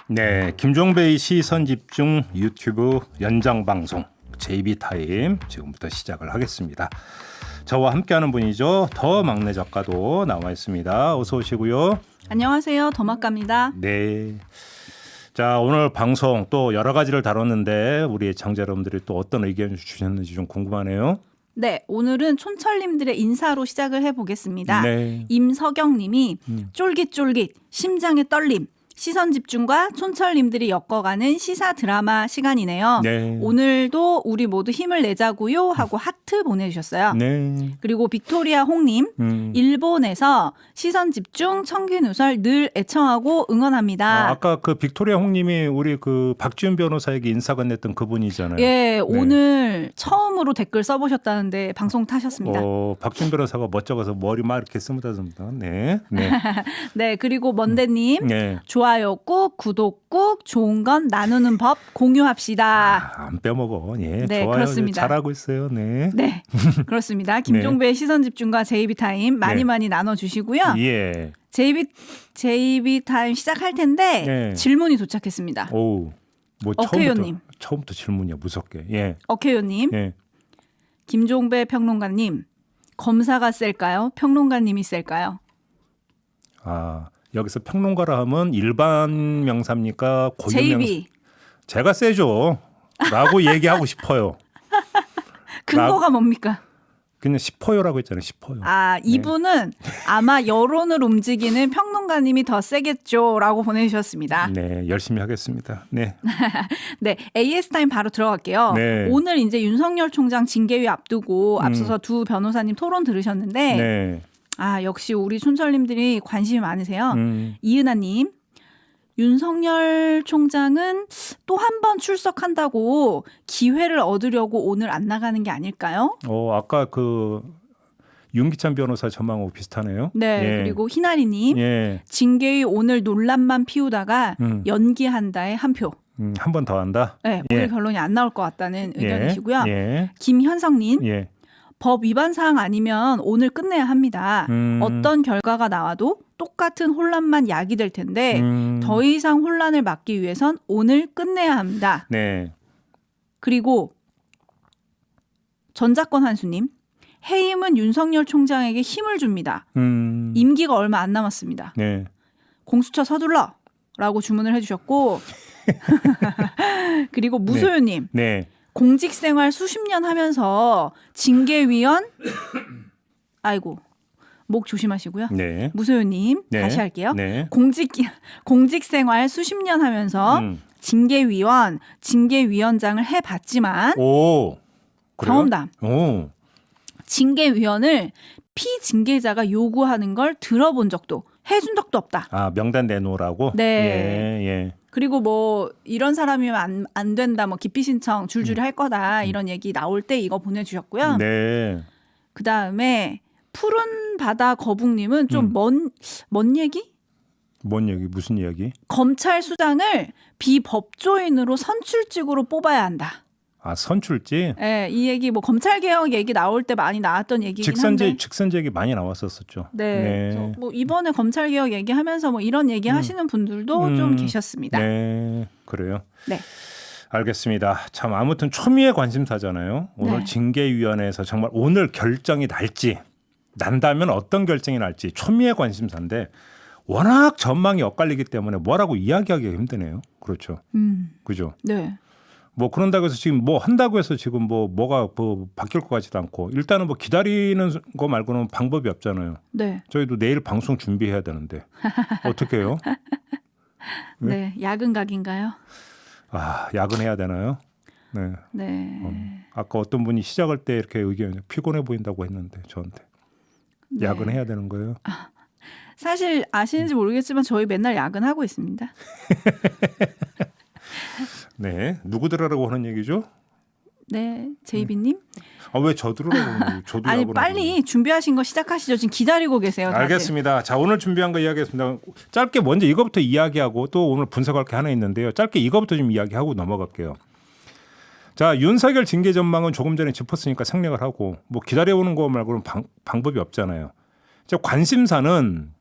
네, 김종배의 시선집중 유튜브 연장방송 JB타임 지금부터 시작을 하겠습니다. 저와 함께하는 분이죠. 더 막내 작가도 나와 있습니다. 어서 오시고요. 안녕하세요. 더막갑니다. 네. 자, 오늘 방송 또 여러 가지를 다뤘는데 우리 애청자 여러분들이 또 어떤 의견을 주셨는지 좀 궁금하네요. 네, 오늘은 촌철님들의 인사로 시작을 해보겠습니다. 네. 임석영님이 쫄깃쫄깃 심장의 떨림 시선 집중과 촌철님들이 엮어가는 시사 드라마 시간이네요. 네. 오늘도 우리 모두 힘을 내자고요 하고 하트 보내주셨어요. 네. 그리고 빅토리아 홍님 일본에서 시선 집중 청귀누설 늘 애청하고 응원합니다. 아까 그 빅토리아 홍님이 우리 그 박지훈 변호사에게 인사 건넸던 그분이잖아요. 예, 오늘 처음으로 댓글 써보셨다는데 방송 타셨습니다. 박지훈 변호사가 멋쩍어서 머리 막 이렇게 쓰다듬다. 네. 네. 네, 그리고 먼데님 네. 좋아요 꾹, 구독 꾹, 좋은 건 나누는 법 공유합시다. 안 빼먹어. 예. 네, 좋아요. 그렇습니다. 잘하고 있어요. 네. 네, 그렇습니다. 김종배의 시선 집중과 JB타임 많이 많이 나눠주시고요. 예. JB타임 시작할 텐데 네. 질문이 도착했습니다. 오. 뭐 어케요님. 처음부터 질문이야. 무섭게. 예. 어케요님, 예. 김종배 평론가님, 검사가 셀까요? 평론가님이 셀까요? 아, 여기서 평론가라 하면 일반 명사입니까? 고유 명사? JB. 제가 세죠. 라고 얘기하고 싶어요. 근거가 뭡니까? 그냥 싶어요라고 했잖아요. 싶어요. 아, 이분은 아마 여론을 움직이는 평론가님이 더 세겠죠라고 보내주셨습니다. 네, 열심히 하겠습니다. 네. 네, AS타임 바로 들어갈게요. 네. 오늘 이제 윤석열 총장 징계위 앞두고 앞서서 두 변호사님 토론 들으셨는데 네. 아, 역시 우리 촌철님들이 관심이 많으세요. 음. 이은하님, 윤석열 총장은 또 한 번 출석한다고 기회를 얻으려고 오늘 안 나가는 게 아닐까요? 아까 그 윤기찬 변호사 전망하고 비슷하네요. 네, 예. 그리고 희나리님, 예. 징계위 오늘 논란만 피우다가 연기한다에 한 표. 한 번 더 한다. 네, 예. 오늘 결론이 안 나올 것 같다는 의견이시고요. 예. 김현성님, 예. 법 위반 사항 아니면 오늘 끝내야 합니다. 어떤 결과가 나와도 똑같은 혼란만 야기될 텐데 더 이상 혼란을 막기 위해선 오늘 끝내야 합니다. 네. 그리고 전작권 한수님, 해임은 윤석열 총장에게 힘을 줍니다. 임기가 얼마 안 남았습니다. 네. 공수처 서둘러라고 주문을 해주셨고 그리고 무소유님, 네. 공직생활 수십 년 하면서 징계위원 아이고 목 조심하시고요. 네. 무소유님 네. 다시 할게요. 네. 공직생활 수십 년 하면서 징계위원, 징계위원장을 해봤지만 오. 그래요? 경험담. 오. 징계위원을 피징계자가 요구하는 걸 들어본 적도 해준 적도 없다. 아, 명단 내놓으라고? 네. 예. 예. 그리고 뭐 이런 사람이면 안 된다, 뭐 기피 신청 줄줄이 할 거다 이런 얘기 나올 때 이거 보내주셨고요. 네. 그 다음에 푸른 바다 거북님은 좀 먼 얘기? 뭔 얘기? 무슨 이야기? 검찰 수장을 비법조인으로 선출직으로 뽑아야 한다. 아, 선출직? 네, 이 얘기 뭐 검찰 개혁 얘기 나올 때 많이 나왔던 얘기긴 한데. 직선제 얘기 많이 나왔었었죠. 네. 그래서 뭐 이번에 검찰 개혁 얘기하면서 뭐 이런 얘기 하시는 분들도 좀 계셨습니다. 네, 그래요. 네. 알겠습니다. 참 아무튼 초미의 관심사잖아요. 오늘 네. 징계위원회에서 정말 오늘 결정이 날지 난다면 어떤 결정이 날지 초미의 관심사인데 워낙 전망이 엇갈리기 때문에 뭐라고 이야기하기가 힘드네요. 그렇죠. 그죠. 네. 뭐 그런다고 해서 지금 뭐 한다고 해서 지금 뭐가 바뀔 것 같지도 않고 일단은 뭐 기다리는 거 말고는 방법이 없잖아요. 네. 저희도 내일 방송 준비해야 되는데 어떻게 해요? 네. 야근각인가요? 아, 야근해야 되나요? 네. 네. 아까 어떤 분이 시작할 때 이렇게 의견이 피곤해 보인다고 했는데 저한테 네. 야근해야 되는 거예요? 사실 아시는지 모르겠지만 저희 맨날 야근하고 있습니다. 네. 누구 들으라고 하는 얘기죠? 네, 제이비님. 아, 왜 저 들으라고? 저도 아니 야근하고. 빨리 준비하신 거 시작하시죠. 지금 기다리고 계세요. 다들. 알겠습니다. 자, 오늘 준비한 거 이야기했습니다. 짧게 먼저 이거부터 이야기하고 또 오늘 분석할 게 하나 있는데요. 짧게 이거부터 좀 이야기하고 넘어갈게요. 자, 윤석열 징계 전망은 조금 전에 짚었으니까 생략을 하고 뭐 기다려오는 거 말고는 방법이 없잖아요. 자, 관심사는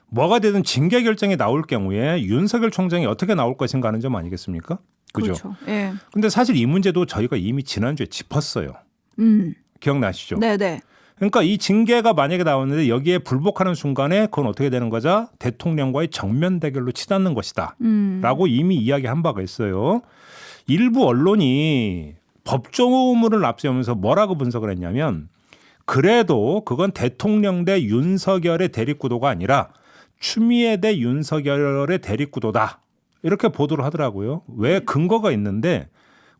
뭐가 되든 징계 결정이 나올 경우에 윤석열 총장이 어떻게 나올 것인가 하는 점 아니겠습니까? 그죠? 그렇죠. 예. 근데 사실 이 문제도 저희가 이미 지난주에 짚었어요. 기억나시죠? 네네. 그러니까 이 징계가 만약에 나왔는데 여기에 불복하는 순간에 그건 어떻게 되는 거죠? 대통령과의 정면 대결로 치닫는 것이다. 라고 이미 이야기한 바가 있어요. 일부 언론이 법조문을 앞세우면서 뭐라고 분석을 했냐면 그래도 그건 대통령 대 윤석열의 대립구도가 아니라 추미애 대 윤석열의 대립구도다. 이렇게 보도를 하더라고요. 왜 근거가 있는데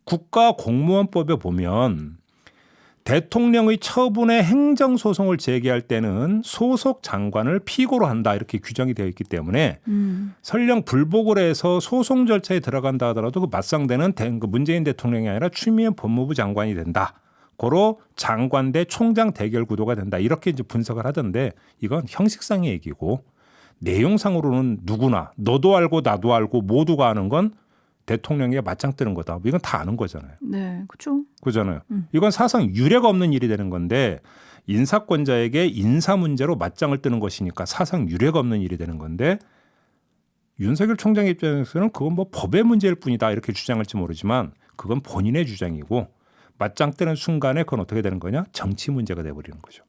국가공무원법에 보면 대통령의 처분의 행정소송을 제기할 때는 소속 장관을 피고로 한다 이렇게 규정이 되어 있기 때문에 설령 불복을 해서 소송 절차에 들어간다 하더라도 그 맞상대는 그 문재인 대통령이 아니라 추미애 법무부 장관이 된다. 고로 장관 대 총장 대결 구도가 된다. 이렇게 이제 분석을 하던데 이건 형식상의 얘기고 내용상으로는 누구나 너도 알고 나도 알고 모두가 아는 건 대통령에게 맞짱 뜨는 거다. 이건 다 아는 거잖아요. 네, 그렇죠. 그잖아요. 이건 사상 유례가 없는 일이 되는 건데 인사권자에게 인사 문제로 맞짱을 뜨는 것이니까 사상 유례가 없는 일이 되는 건데 윤석열 총장 입장에서는 그건 뭐 법의 문제일 뿐이다 이렇게 주장할지 모르지만 그건 본인의 주장이고 맞짱 뜨는 순간에 그건 어떻게 되는 거냐? 정치 문제가 돼버리는 거죠.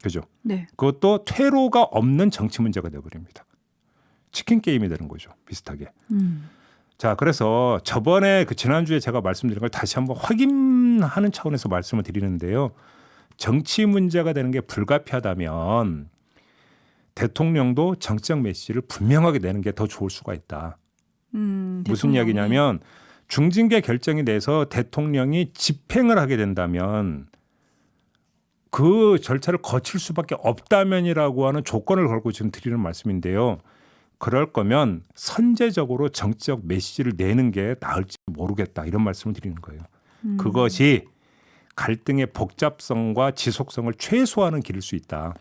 그죠? 네. 그것도 퇴로가 없는 정치 문제가 돼버립니다. 치킨 게임이 되는 거죠. 비슷하게. 자, 그래서 저번에 그 지난주에 제가 말씀드린 걸 다시 한번 확인하는 차원에서 말씀을 드리는데요. 정치 문제가 되는 게 불가피하다면 대통령도 정치적 메시지를 분명하게 내는 게 더 좋을 수가 있다. 무슨 대통령이. 이야기냐면 중징계 결정이 돼서 대통령이 집행을 하게 된다면 그 절차를 거칠 수밖에 없다면이라고 하는 조건을 걸고 지금 드리는 말씀인데요. 그럴 거면 선제적으로 정치적 메시지를 내는 게 나을지 모르겠다 이런 말씀을 드리는 거예요. 그것이 갈등의 복잡성과 지속성을 최소화하는 길일 수 있다.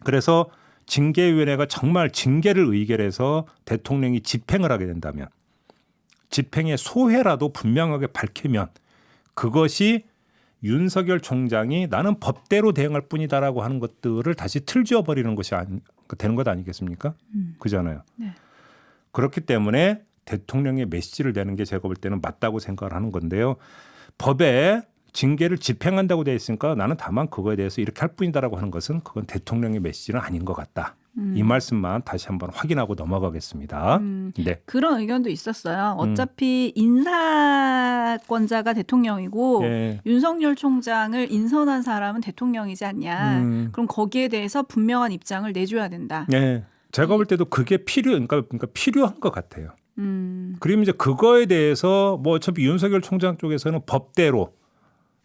그래서 징계위원회가 정말 징계를 의결해서 대통령이 집행을 하게 된다면 집행의 소회라도 분명하게 밝히면 그것이 윤석열 총장이 나는 법대로 대응할 뿐이다라고 하는 것들을 다시 틀지어버리는 것이 되는 것 아니겠습니까? 그잖아요. 네. 그렇기 때문에 대통령의 메시지를 내는 게 제가 볼 때는 맞다고 생각을 하는 건데요. 법에 징계를 집행한다고 되어 있으니까 나는 다만 그거에 대해서 이렇게 할 뿐이다라고 하는 것은 그건 대통령의 메시지는 아닌 것 같다. 이 말씀만 다시 한번 확인하고 넘어가겠습니다. 네. 그런 의견도 있었어요. 어차피 인사권자가 대통령이고 예. 윤석열 총장을 인선한 사람은 대통령이지 않냐. 그럼 거기에 대해서 분명한 입장을 내줘야 된다. 네. 제가 볼 때도 그게 그러니까 필요한 것 같아요. 그리고 이제 그거에 대해서 뭐 어차피 윤석열 총장 쪽에서는 법대로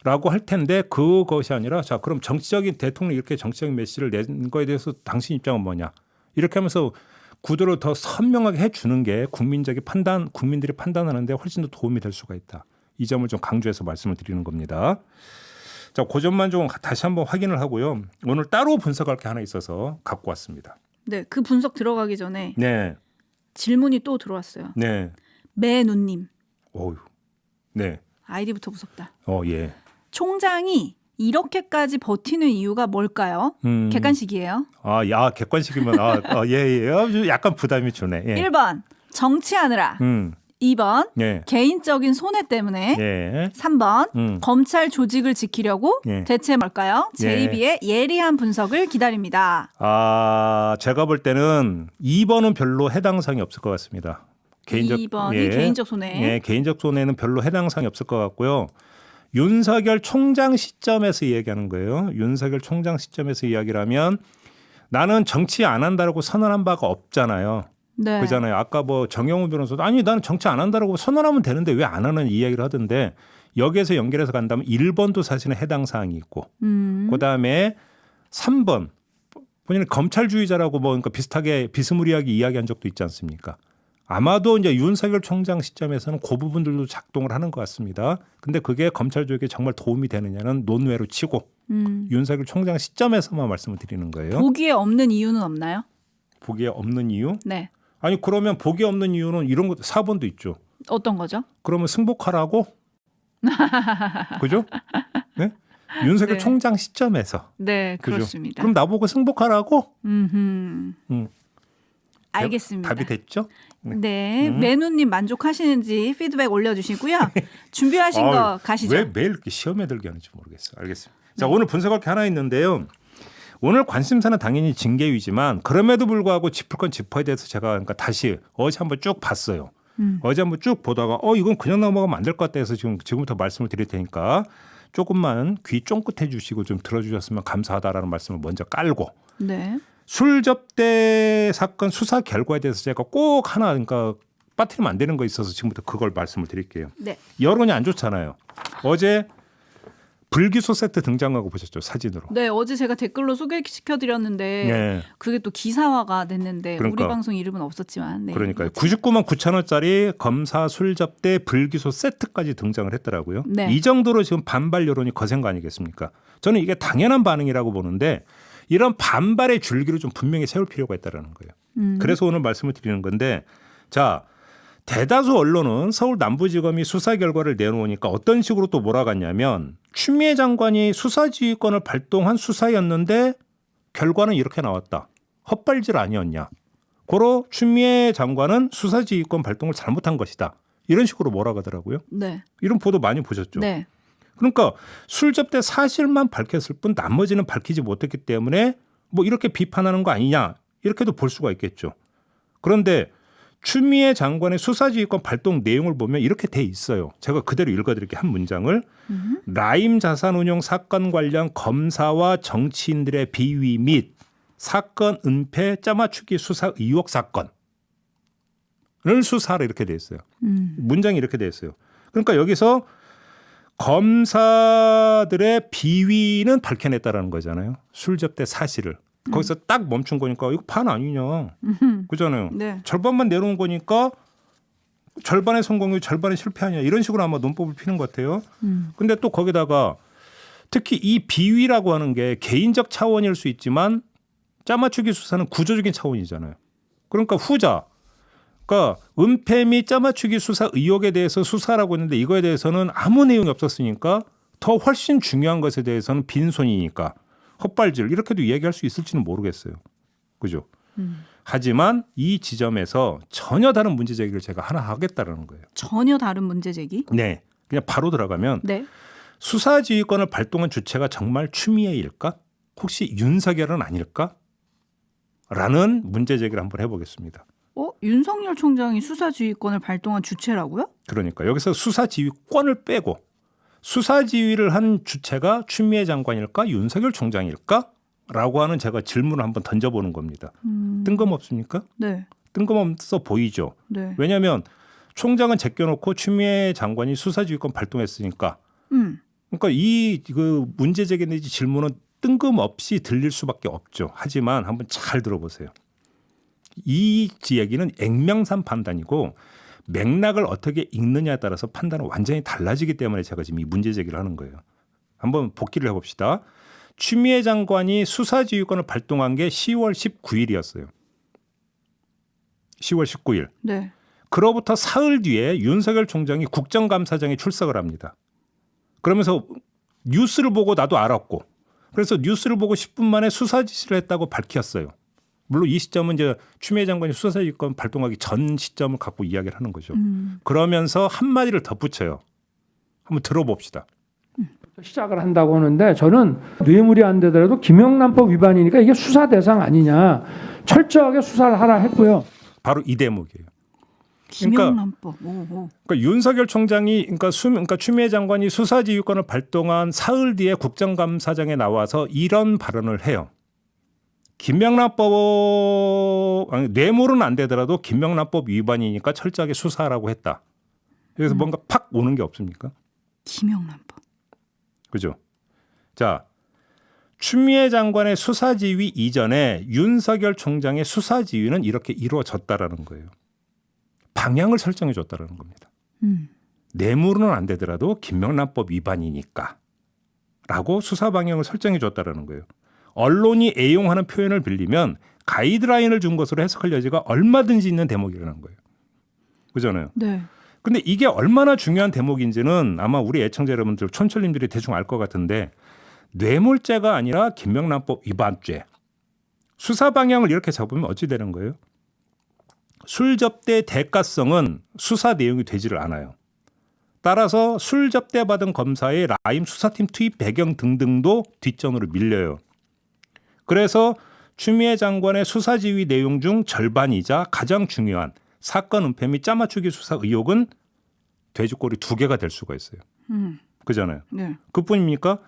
라고 할 텐데 그것이 아니라 자 그럼 정치적인 대통령이 이렇게 정치적인 메시지를 낸 거에 대해서 당신 입장은 뭐냐 이렇게 하면서 구도를 더 선명하게 해주는 게 국민들이 판단하는데 훨씬 더 도움이 될 수가 있다. 이 점을 좀 강조해서 말씀을 드리는 겁니다. 자, 그 점만 좀 다시 한번 확인을 하고요. 오늘 따로 분석할 게 하나 있어서 갖고 왔습니다. 네, 그 분석 들어가기 전에 네, 질문이 또 들어왔어요. 네, 매누님 어유, 네, 아이디부터 무섭다. 예. 총장이 이렇게까지 버티는 이유가 뭘까요? 객관식이에요. 야 객관식이면 예. 약간 부담이 주네. 예. 1번 정치하느라. 2번 예. 개인적인 손해 때문에. 예. 3번 검찰 조직을 지키려고. 예. 대체 뭘까요? JB의 예리한 분석을 기다립니다. 제가 볼 때는 2번은 별로 해당 사항이 없을 것 같습니다. 2번이 개인적 손해. 예, 개인적 손해는 별로 해당 사항이 없을 것 같고요. 윤석열 총장 시점에서 이야기하는 거예요. 윤석열 총장 시점에서 이야기를 하면 나는 정치 안 한다라고 선언한 바가 없잖아요. 네. 그잖아요. 아까 뭐 정영훈 변호사도 아니 나는 정치 안 한다라고 선언하면 되는데 왜 안 하는 이야기를 하던데 여기에서 연결해서 간다면 1번도 사실은 해당 사항이 있고 그다음에 3번 본인은 검찰주의자라고 뭐 그러니까 비슷하게 비스무리하게 이야기한 적도 있지 않습니까? 아마도 이제 윤석열 총장 시점에서는 그 부분들도 작동을 하는 것 같습니다. 근데 그게 검찰 조직에 정말 도움이 되느냐는 논외로 치고 윤석열 총장 시점에서만 말씀을 드리는 거예요. 보기에 없는 이유는 없나요? 보기에 없는 이유? 네. 아니 그러면 보기에 없는 이유는 이런 것 4번도 있죠. 어떤 거죠? 그러면 승복하라고? 그죠? 네? 윤석열 네. 총장 시점에서. 네, 그죠? 그렇습니다. 그럼 나보고 승복하라고? 알겠습니다. 답이 됐죠? 네, 매누님 만족하시는지 피드백 올려주시고요. 준비하신 거 가시죠. 왜 매일 이렇게 시험에 들게 하는지 모르겠어요. 알겠습니다. 자, 오늘 분석할 게 하나 있는데요. 오늘 관심사는 당연히 징계위지만 그럼에도 불구하고 짚을 건 짚어야 돼서 제가 그러니까 다시 어제 한번 쭉 봤어요. 어제 한번 쭉 보다가 이건 그냥 넘어가면 안 될 것 같다 해서 지금부터 말씀을 드릴 테니까 조금만 귀 쫑긋해 주시고 좀 들어주셨으면 감사하다라는 말씀을 먼저 깔고 네. 술 접대 사건 수사 결과에 대해서 제가 꼭 하나 그러니까 빠뜨리면 안 되는 거 있어서 지금부터 그걸 말씀을 드릴게요. 네. 여론이 안 좋잖아요. 어제 불기소 세트 등장하고 보셨죠? 사진으로. 네, 어제 제가 댓글로 소개시켜드렸는데 네. 그게 또 기사화가 됐는데 그러니까. 우리 방송 이름은 없었지만. 네. 그러니까요. 99만 9천 원짜리 검사 술 접대 불기소 세트까지 등장을 했더라고요. 네. 이 정도로 지금 반발 여론이 거센 거 아니겠습니까? 저는 이게 당연한 반응이라고 보는데 이런 반발의 줄기를 좀 분명히 세울 필요가 있다는 거예요. 그래서 오늘 말씀을 드리는 건데 자 대다수 언론은 서울 남부지검이 수사 결과를 내놓으니까 어떤 식으로 또 몰아갔냐면 추미애 장관이 수사지휘권을 발동한 수사였는데 결과는 이렇게 나왔다. 헛발질 아니었냐. 고로 추미애 장관은 수사지휘권 발동을 잘못한 것이다. 이런 식으로 몰아가더라고요. 네. 이런 보도 많이 보셨죠. 네. 그러니까 술 접대 사실만 밝혔을 뿐 나머지는 밝히지 못했기 때문에 뭐 이렇게 비판하는 거 아니냐 이렇게도 볼 수가 있겠죠. 그런데 추미애 장관의 수사지휘권 발동 내용을 보면 이렇게 돼 있어요. 제가 그대로 읽어드릴게요. 한 문장을. 라임 자산운용 사건 관련 검사와 정치인들의 비위 및 사건 은폐 짜맞추기 수사 의혹 사건을 수사하라 이렇게 돼 있어요. 문장이 이렇게 돼 있어요. 그러니까 여기서 검사들의 비위는 밝혀냈다라는 거잖아요. 술 접대 사실을. 거기서 딱 멈춘 거니까 이거 반 아니냐. 그잖아요. 네. 절반만 내놓은 거니까 절반의 성공이 절반의 실패 아니냐. 이런 식으로 아마 논법을 피는 것 같아요. 근데 또 거기다가 특히 이 비위라고 하는 게 개인적 차원일 수 있지만 짜맞추기 수사는 구조적인 차원이잖아요. 그러니까 후자. 그러니까 은폐 및 짜맞추기 수사 의혹에 대해서 수사라고 했는데 이거에 대해서는 아무 내용이 없었으니까 더 훨씬 중요한 것에 대해서는 빈손이니까 헛발질 이렇게도 이야기할 수 있을지는 모르겠어요. 그죠? 하지만 이 지점에서 전혀 다른 문제 제기를 제가 하나 하겠다라는 거예요. 전혀 다른 문제 제기. 네. 그냥 바로 들어가면 네. 수사지휘권을 발동한 주체가 정말 추미애일까? 혹시 윤석열은 아닐까? 라는 문제 제기를 한번 해보겠습니다. 윤석열 총장이 수사지휘권을 발동한 주체라고요? 그러니까 여기서 수사지휘권을 빼고 수사지휘를 한 주체가 추미애 장관일까 윤석열 총장일까? 라고 하는 제가 질문을 한번 던져보는 겁니다. 뜬금없습니까? 네. 뜬금없어 보이죠. 네. 왜냐하면 총장은 제껴놓고 추미애 장관이 수사지휘권 발동했으니까 그러니까 그 문제 제기 내지 질문은 뜬금없이 들릴 수밖에 없죠. 하지만 한번 잘 들어보세요. 이 얘기는 액면산 판단이고 맥락을 어떻게 읽느냐에 따라서 판단은 완전히 달라지기 때문에 제가 지금 이 문제 제기를 하는 거예요. 한번 복기를 해봅시다. 추미애 장관이 수사지휘권을 발동한 게 10월 19일이었어요. 10월 19일. 네. 그로부터 사흘 뒤에 윤석열 총장이 국정감사장에 출석을 합니다. 그러면서 뉴스를 보고 나도 알았고 그래서 뉴스를 보고 10분 만에 수사 지시를 했다고 밝혔어요. 물론 이 시점은 이제 추미애 장관이 수사지휘권 발동하기 전 시점을 갖고 이야기를 하는 거죠. 그러면서 한마디를 덧붙여요. 한번 들어봅시다. 시작을 한다고 하는데 저는 뇌물이 안 되더라도 김영란법 위반이니까 이게 수사 대상 아니냐. 철저하게 수사를 하라 했고요. 바로 이 대목이에요. 김영란법. 그러니까 윤석열 총장이 그러니까 추미애 장관이 수사지휘권을 발동한 사흘 뒤에 국정감사장에 나와서 이런 발언을 해요. 김영란법 뇌물은 안 되더라도 김영란법 위반이니까 철저하게 수사하라고 했다. 그래서 뭔가 팍 오는 게 없습니까? 김영란법. 그죠? 자, 추미애 장관의 수사지휘 이전에 윤석열 총장의 수사지휘는 이렇게 이루어졌다라는 거예요. 방향을 설정해 줬다라는 겁니다. 뇌물은 안 되더라도 김영란법 위반이니까 라고 수사 방향을 설정해 줬다라는 거예요. 언론이 애용하는 표현을 빌리면 가이드라인을 준 것으로 해석할 여지가 얼마든지 있는 대목이라는 거예요. 그잖아요. 네. 근데 이게 얼마나 중요한 대목인지는 아마 우리 애청자 여러분들, 촌철님들이 대충 알 것 같은데 뇌물죄가 아니라 김명란법 위반죄. 수사 방향을 이렇게 잡으면 어찌 되는 거예요? 술 접대 대가성은 수사 내용이 되지를 않아요. 따라서 술 접대 받은 검사의 라임 수사팀 투입 배경 등등도 뒷전으로 밀려요. 그래서 추미애 장관의 수사 지휘 내용 중 절반이자 가장 중요한 사건 은폐 및 짜맞추기 수사 의혹은 돼지꼬리 2개가 될 수가 있어요. 그잖아요. 네. 그뿐입니까?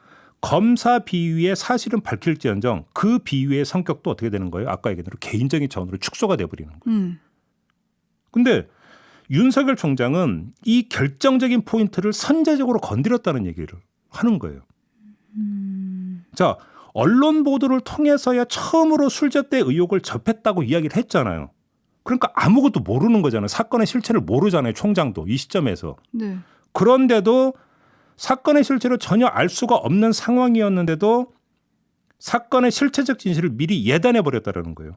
검사 비위의 사실은 밝힐지언정 그 비위의 성격도 어떻게 되는 거예요? 아까 얘기한 대로 개인적인 차원으로 축소가 돼버리는 거예요. 근데 윤석열 총장은 이 결정적인 포인트를 선제적으로 건드렸다는 얘기를 하는 거예요. 자, 언론 보도를 통해서야 처음으로 술접대 의혹을 접했다고 이야기를 했잖아요. 그러니까 아무것도 모르는 거잖아요. 사건의 실체를 모르잖아요. 총장도 이 시점에서. 네. 그런데도 사건의 실체를 전혀 알 수가 없는 상황이었는데도 사건의 실체적 진실을 미리 예단해 버렸다는 거예요.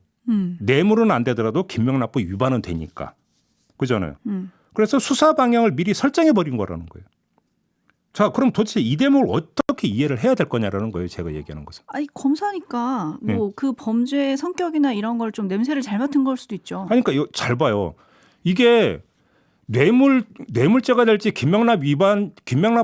뇌물은 안 되더라도 김명란법 위반은 되니까. 그잖아요. 그래서 수사 방향을 미리 설정해 버린 거라는 거예요. 자, 그럼 도대체 이 대목을 어떻게 이해를 해야 될 거냐라는 거예요. 제가 얘기하는 것은. 아니 검사니까 뭐 그 범죄의 성격이나 이런 걸 좀 냄새를 잘 맡은 걸 수도 있죠. 아니, 그러니까 잘 봐요. 이게 뇌물죄가 될지 김명란법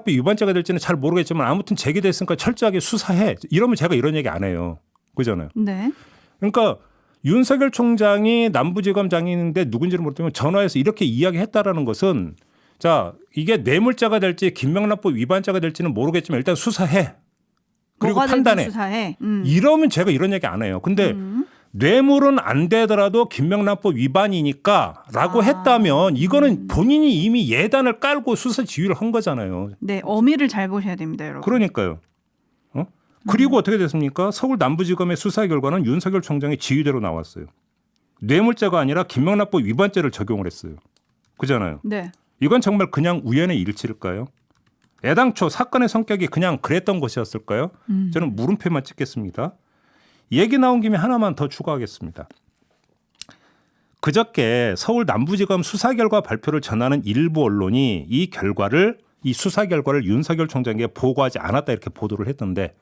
위반죄가 될지는 잘 모르겠지만 아무튼 제기됐으니까 철저하게 수사해. 이러면 제가 이런 얘기 안 해요. 그잖아요. 네. 그러니까 윤석열 총장이 남부지검장인데 누군지를 모르지만 전화해서 이렇게 이야기했다라는 것은 자, 이게 뇌물죄가 될지 김명란법 위반죄가 될지는 모르겠지만 일단 수사해. 그리고 뭐가 판단해. 될지 수사해. 이러면 제가 이런 얘기 안 해요. 근데 뇌물은 안 되더라도 김명란법 위반이니까라고 했다면 이거는 본인이 이미 예단을 깔고 수사 지휘를 한 거잖아요. 네, 어미를 잘 보셔야 됩니다, 여러분. 그러니까요. 그리고 어떻게 됐습니까? 서울 남부지검의 수사 결과는 윤석열 총장의 지휘대로 나왔어요. 뇌물죄가 아니라 김명란법 위반죄를 적용을 했어요. 그잖아요. 네. 이건 정말 그냥 우연의 일치일까요? 애당초 사건의 성격이 그냥 그랬던 것이었을까요? 저는 물음표만 찍겠습니다. 얘기 나온 김에 하나만 더 추가하겠습니다. 그저께 서울 남부지검 수사 결과 발표를 전하는 일부 언론이 이 수사 결과를 윤석열 총장에게 보고하지 않았다 이렇게 보도를 했던데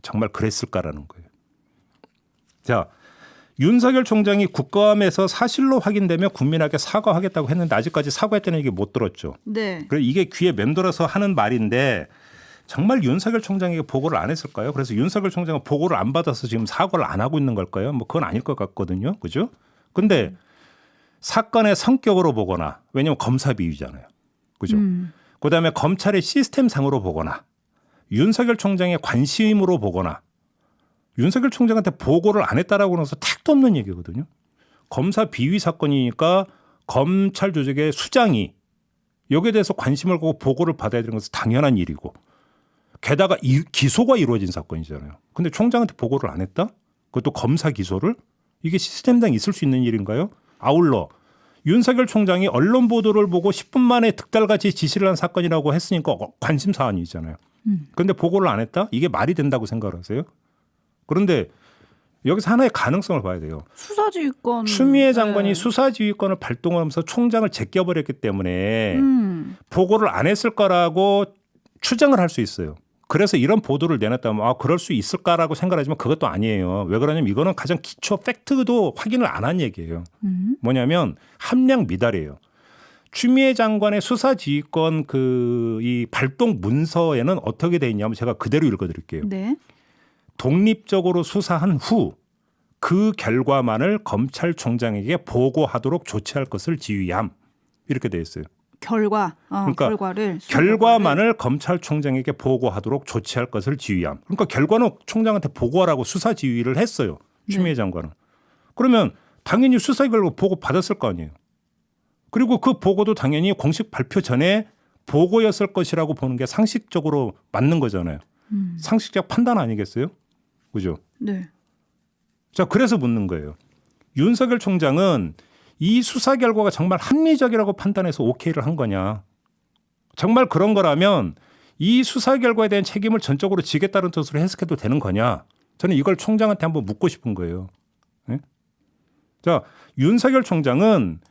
정말 그랬을까라는 거예요. 자, 윤석열 총장이 국감에서 사실로 확인되며 국민에게 사과하겠다고 했는데 아직까지 사과했다는 얘기 못 들었죠. 네. 그래서 이게 귀에 맴돌아서 하는 말인데 정말 윤석열 총장에게 보고를 안 했을까요? 그래서 윤석열 총장은 보고를 안 받아서 지금 사과를 안 하고 있는 걸까요? 뭐 그건 아닐 것 같거든요. 그죠? 근데 사건의 성격으로 보거나 왜냐하면 검사 비위잖아요. 그죠? 그다음에 검찰의 시스템상으로 보거나 윤석열 총장의 관심으로 보거나 윤석열 총장한테 보고를 안 했다라고 해서 택도 없는 얘기거든요. 검사 비위 사건이니까 검찰 조직의 수장이 여기에 대해서 관심을 갖고 보고를 받아야 되는 것은 당연한 일이고 게다가 기소가 이루어진 사건이잖아요. 근데 총장한테 보고를 안 했다? 그것도 검사 기소를? 이게 시스템상 있을 수 있는 일인가요? 아울러 윤석열 총장이 언론 보도를 보고 10분 만에 득달같이 지시를 한 사건이라고 했으니까 관심 사안이잖아요. 그런데 보고를 안 했다? 이게 말이 된다고 생각을 하세요? 그런데 여기서 하나의 가능성을 봐야 돼요. 수사지휘권. 추미애 장관이 수사지휘권을 발동하면서 총장을 제껴버렸기 때문에 보고를 안 했을 거라고 추정을 할 수 있어요. 그래서 이런 보도를 내놨다면 그럴 수 있을까라고 생각하지만 그것도 아니에요. 왜 그러냐면 이거는 가장 기초 팩트도 확인을 안 한 얘기예요. 뭐냐면 함량 미달이에요. 추미애 장관의 수사지휘권 이 발동 문서에는 어떻게 돼 있냐면 제가 그대로 읽어드릴게요. 네. 독립적으로 수사한 후 그 결과만을 검찰총장에게 보고하도록 조치할 것을 지휘함 이렇게 돼 있어요. 그러니까 결과만을 검찰총장에게 보고하도록 조치할 것을 지휘함. 그러니까 결과는 총장한테 보고하라고 수사 지휘를 했어요. 추미애 장관은. 그러면 당연히 수사 결과 보고 받았을 거 아니에요. 그리고 그 보고도 당연히 공식 발표 전에 보고였을 것이라고 보는 게 상식적으로 맞는 거잖아요. 상식적 판단 아니겠어요? 그죠? 네. 자, 그래서 묻는 거예요. 윤석열 총장은 이 수사 결과가 정말 합리적이라고 판단해서 오케이를 한 거냐. 정말 그런 거라면 이 수사 결과에 대한 책임을 전적으로 지겠다는 뜻으로 해석해도 되는 거냐. 저는 이걸 총장한테 한번 묻고 싶은 거예요. 네? 자, 윤석열 총장은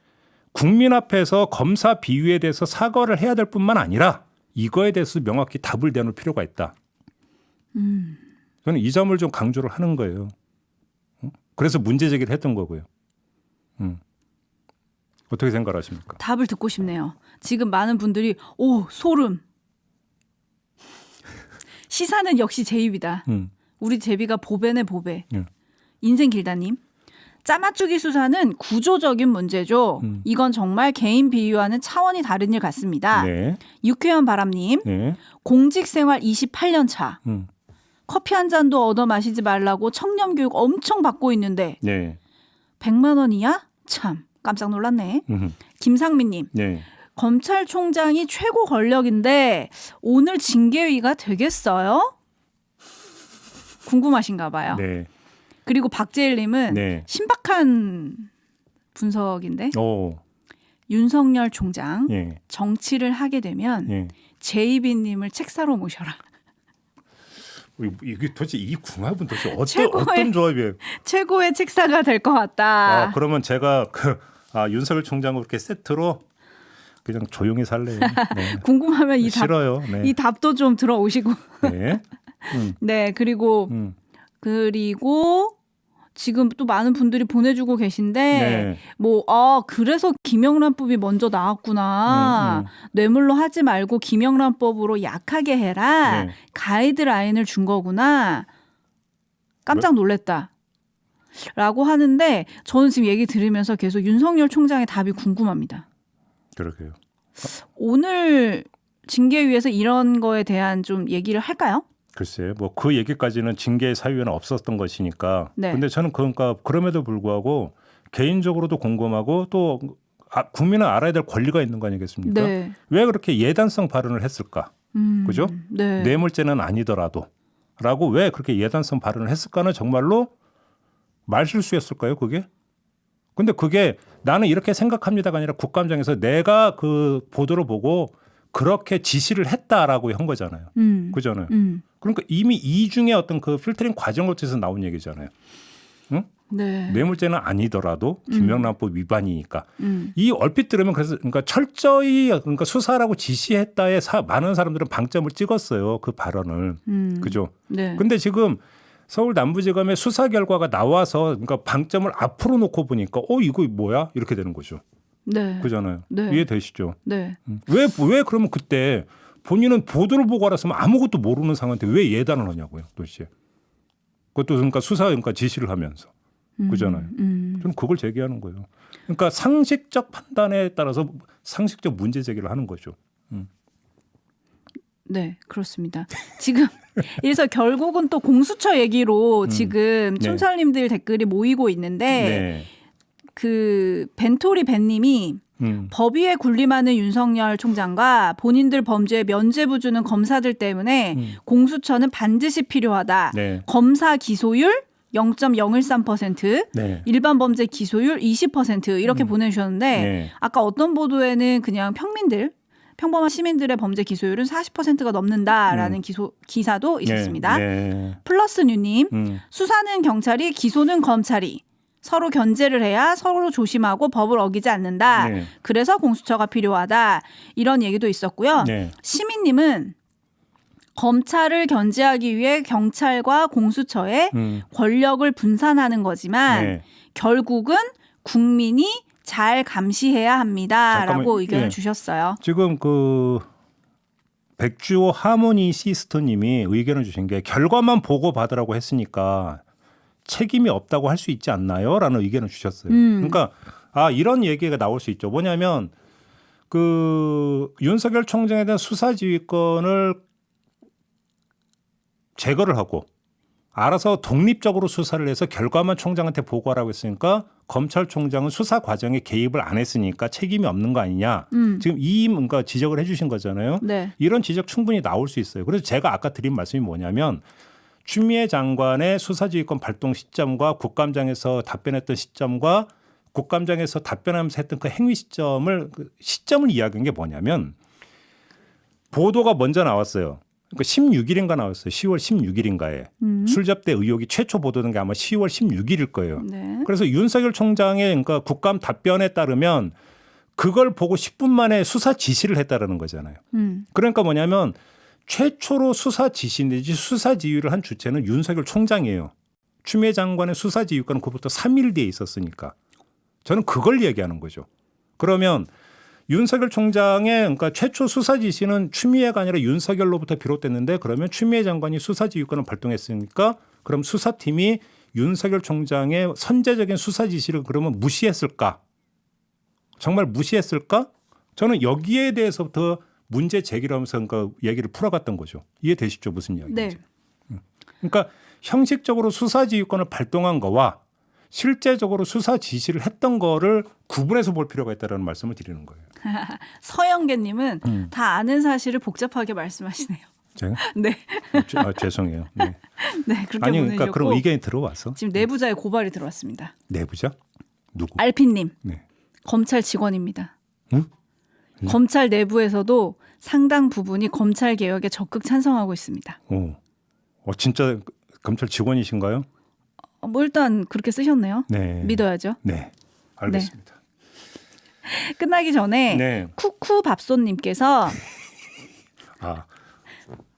국민 앞에서 검사 비위에 대해서 사과를 해야 될 뿐만 아니라 이거에 대해서 명확히 답을 내놓을 필요가 있다. 저는 이 점을 좀 강조를 하는 거예요. 그래서 문제 제기를 했던 거고요. 어떻게 생각하십니까? 답을 듣고 싶네요. 지금 많은 분들이 오 소름. 시사는 역시 제입이다. 우리 제비가 보배네 보배. 인생 길다님. 짜맞추기 수사는 구조적인 문제죠. 이건 정말 개인 비유와는 차원이 다른 일 같습니다. 네. 유쾌한 바람님. 네. 공직생활 28년 차. 음. 커피 한 잔도 얻어 마시지 말라고 청렴교육 엄청 받고 있는데 네. 100만 원이야? 참 깜짝 놀랐네. 김상민님. 네. 검찰총장이 최고 권력인데 오늘 징계위가 되겠어요? 궁금하신가 봐요. 네. 그리고 박재일님은 네. 신박한 분석인데 오. 윤석열 총장 예. 정치를 하게 되면 예. 제이비님을 책사로 모셔라. 이게 도대체 이 궁합은 도대체 최고의- 어떤 조합이에요? 최고의 책사가 될 것 같다. 그러면 제가 윤석열 총장과 그렇게 세트로 그냥 조용히 살래요. 네. 궁금하면 이 답, 싫어요. 네. 이 답도 좀 들어오시고. 네. 네, 그리고 지금 또 많은 분들이 보내주고 계신데 네. 그래서 김영란법이 먼저 나왔구나. 뇌물로 하지 말고 김영란법으로 약하게 해라. 네. 가이드라인을 준 거구나. 깜짝 놀랐다. 라고 하는데 저는 지금 얘기 들으면서 계속 윤석열 총장의 답이 궁금합니다. 그러게요. 오늘 징계위에서 이런 거에 대한 좀 얘기를 할까요? 글쎄요. 뭐 그 얘기까지는 징계 사유에는 없었던 것이니까. 네. 근데 저는 그러니까 그럼에도 불구하고 개인적으로도 궁금하고 또 국민은 알아야 될 권리가 있는 거 아니겠습니까? 네. 왜 그렇게 예단성 발언을 했을까? 그죠? 네. 뇌물죄는 아니더라도 라고 왜 그렇게 예단성 발언을 했을까는 정말로 말실수였을까요, 그게? 근데 그게 나는 이렇게 생각합니다가 아니라 국감장에서 내가 그 보도를 보고 그렇게 지시를 했다라고 한 거잖아요. 그잖아요. 그러니까 이미 이중에 어떤 그 필터링 과정을 통해서 나온 얘기잖아요. 응? 네. 뇌물죄는 아니더라도 김영란법 위반이니까 이 얼핏 들으면 그러니까 철저히 그러니까 수사라고 지시했다에 많은 사람들은 방점을 찍었어요. 그 발언을. 그죠? 네. 근데 지금 서울 남부지검의 수사 결과가 나와서 그러니까 방점을 앞으로 놓고 보니까 이거 뭐야? 이렇게 되는 거죠. 네. 그잖아요. 네. 이해되시죠? 네. 왜 그러면 그때 본인은 보도를 보고 알았으면 아무것도 모르는 상황인데 왜 예단을 하냐고요, 도대체. 그것도 그러니까 수사 그러니까 지시를 하면서. 그잖아요. 저는 그걸 제기하는 거예요. 그러니까 상식적 판단에 따라서 상식적 문제 제기를 하는 거죠. 네, 그렇습니다. 지금 그래서 결국은 또 공수처 얘기로 지금 네. 촌철님들 댓글이 모이고 있는데 네. 그 벤토리 벤님이 법위에 군림하는 윤석열 총장과 본인들 범죄에 면죄부 주는 검사들 때문에 공수처는 반드시 필요하다. 네. 검사 기소율 0.013%, 네. 일반 범죄 기소율 20% 이렇게 보내주셨는데 네. 아까 어떤 보도에는 그냥 평범한 시민들의 범죄 기소율은 40%가 넘는다라는 기사도 있었습니다. 네. 플러스 뉴님, 네. 수사는 경찰이, 기소는 검찰이. 서로 견제를 해야 서로 조심하고 법을 어기지 않는다. 네. 그래서 공수처가 필요하다. 이런 얘기도 있었고요. 네. 시민님은 검찰을 견제하기 위해 경찰과 공수처의 권력을 분산하는 거지만 네. 결국은 국민이 잘 감시해야 합니다라고 잠깐만, 의견을 예. 주셨어요. 지금 그 백주호 하모니 시스터님이 의견을 주신 게 결과만 보고 받으라고 했으니까 책임이 없다고 할 수 있지 않나요? 라는 의견을 주셨어요. 그러니까 이런 얘기가 나올 수 있죠. 뭐냐면 그 윤석열 총장에 대한 수사지휘권을 제거를 하고 알아서 독립적으로 수사를 해서 결과만 총장한테 보고하라고 했으니까 검찰총장은 수사 과정에 개입을 안 했으니까 책임이 없는 거 아니냐. 지금 이 뭔가 지적을 해 주신 거잖아요. 네. 이런 지적 충분히 나올 수 있어요. 그래서 제가 아까 드린 말씀이 뭐냐면 추미애 장관의 수사지휘권 발동 시점과 국감장에서 답변했던 시점과 국감장에서 답변하면서 했던 그 행위 시점을 이야기한 게 뭐냐면 보도가 먼저 나왔어요. 그러니까 16일인가 나왔어요. 10월 16일인가에 술접대 의혹이 최초 보도된 게 아마 10월 16일일 거예요. 네. 그래서 윤석열 총장의 그러니까 국감 답변에 따르면 그걸 보고 10분 만에 수사 지시를 했다라는 거잖아요. 그러니까 뭐냐면 최초로 수사 지시 내지 수사 지휘를 한 주체는 윤석열 총장이에요. 추미애 장관의 수사 지휘권은 그부터 3일 뒤에 있었으니까. 저는 그걸 얘기하는 거죠. 그러면 윤석열 총장의 그러니까 최초 수사 지시는 추미애가 아니라 윤석열로부터 비롯됐는데 그러면 추미애 장관이 수사 지휘권을 발동했으니까 그럼 수사팀이 윤석열 총장의 선제적인 수사 지시를 그러면 무시했을까? 정말 무시했을까? 저는 여기에 대해서부터 문제 제기를 하면서 그러니까 얘기를 풀어갔던 거죠. 이해되시죠? 무슨 이야기인지. 네. 그러니까 형식적으로 수사 지휘권을 발동한 거와 실제적으로 수사 지시를 했던 거를 구분해서 볼 필요가 있다는 말씀을 드리는 거예요. 서영계님은 다 아는 사실을 복잡하게 말씀하시네요. 제가? 네. 죄송해요. 네. 네, 그렇게 아니 보내주셨고 그러니까 그런 의견이 들어왔어. 지금 내부자의 고발이 들어왔습니다. 내부자? 누구? 알핀님, 네. 검찰 직원입니다. 응? 검찰 내부에서도 상당 부분이 검찰 개혁에 적극 찬성하고 있습니다. 진짜 검찰 직원이신가요? 뭐 일단 그렇게 쓰셨네요. 네. 믿어야죠. 네. 알겠습니다. 끝나기 전에 네. 쿠쿠 밥손님께서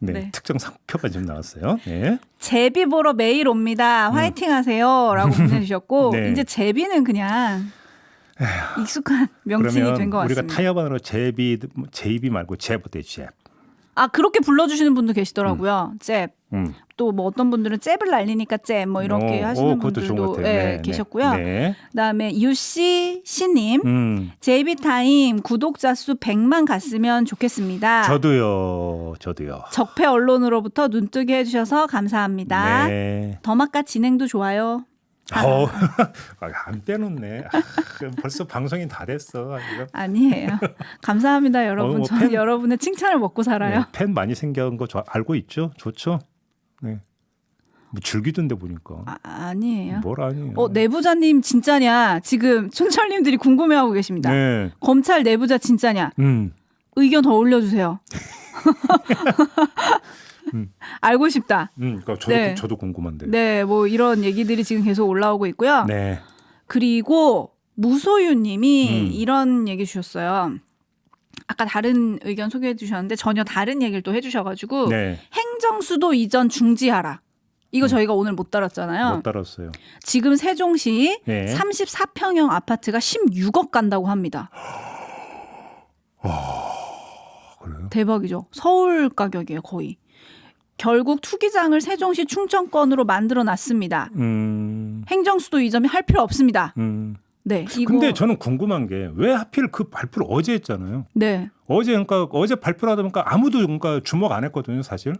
네. 네. 특정 상표가 좀 나왔어요. 네. 제비 보러 매일 옵니다. 화이팅하세요라고 보내주셨고 네. 이제 제비는 그냥 익숙한 명칭이 된 것 그러면 우리가 같습니다. 타협안으로 제이비 말고 제브 대 제. 아 그렇게 불러주시는 분도 계시더라고요. 잽. 또 뭐 어떤 분들은 잽을 날리니까 잽 뭐 이렇게 하시는 그것도 좋은 것 분들도 같아요. 예, 네, 계셨고요. 네. 그다음에 유씨 씨님 제이비타임 구독자 수 100만 갔으면 좋겠습니다. 저도요. 적폐 언론으로부터 눈뜨게 해주셔서 감사합니다. 네. 더마카 진행도 좋아요. 안 빼놓네. 벌써 방송이 다 됐어. 이거. 아니에요. 감사합니다, 여러분. 뭐 저는 여러분의 칭찬을 먹고 살아요. 네, 팬 많이 생긴 거 알고 있죠? 좋죠? 네. 뭐 즐기던데 보니까. 아니에요. 뭘 아니에요. 내부자님 진짜냐? 지금 촌철님들이 궁금해하고 계십니다. 네. 검찰 내부자 진짜냐? 의견 더 올려주세요. 알고 싶다. 그러니까 네. 저도 궁금한데. 네, 뭐 이런 얘기들이 지금 계속 올라오고 있고요. 네. 그리고 무소유님이 이런 얘기 주셨어요. 아까 다른 의견 소개해 주셨는데 전혀 다른 얘기를 또 해주셔가지고 네. 행정수도 이전 중지하라. 이거 저희가 오늘 못 다뤘잖아요. 못 따랐어요. 지금 세종시 네. 34평형 아파트가 16억 간다고 합니다. 그래요? 대박이죠. 서울 가격이에요, 거의. 결국 투기장을 세종시 충청권으로 만들어 놨습니다. 행정수도 이전이 할 필요 없습니다. 네. 근데 저는 궁금한 게 왜 하필 그 발표를 어제 했잖아요. 네. 어제 발표를 하다 보니까 아무도 그러니까 주목 안 했거든요, 사실.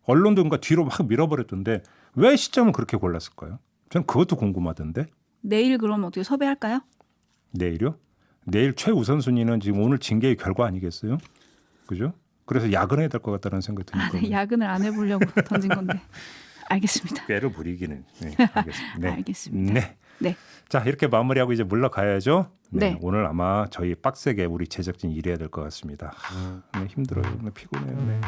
언론도 그러니까 뒤로 막 밀어버렸던데 왜 시점을 그렇게 골랐을까요? 저는 그것도 궁금하던데. 내일 그럼 어떻게 섭외할까요? 내일요? 내일 최우선 순위는 지금 오늘 징계의 결과 아니겠어요? 그죠? 그래서 야근해야 될 것 같다는 생각이 드니까. 네, 야근을 안 해보려고 던진 건데. 알겠습니다. 꾀를 부리기는. 네, 알겠습니다. 네. 알겠습니다. 네. 네. 자, 이렇게 마무리하고 이제 물러가야죠. 네, 네. 오늘 아마 저희 빡세게 우리 제작진 일해야 될 것 같습니다. 네, 힘들어요. 네, 피곤해요. 네.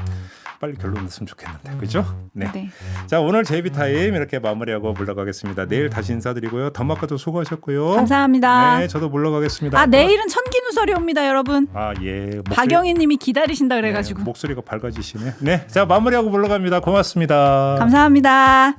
빨리 결론 났으면 좋겠는데. 그죠? 네. 네. 자, 오늘 제이비타임 이렇게 마무리하고 물러가겠습니다. 내일 다시 인사드리고요. 더마카도 수고하셨고요. 감사합니다. 네, 저도 물러가겠습니다. 내일은 천기누설이 옵니다, 여러분. 예. 박영희 님이 기다리신다 그래가지고. 네, 목소리가 밝아지시네. 네, 자, 마무리하고 물러갑니다. 고맙습니다. 감사합니다.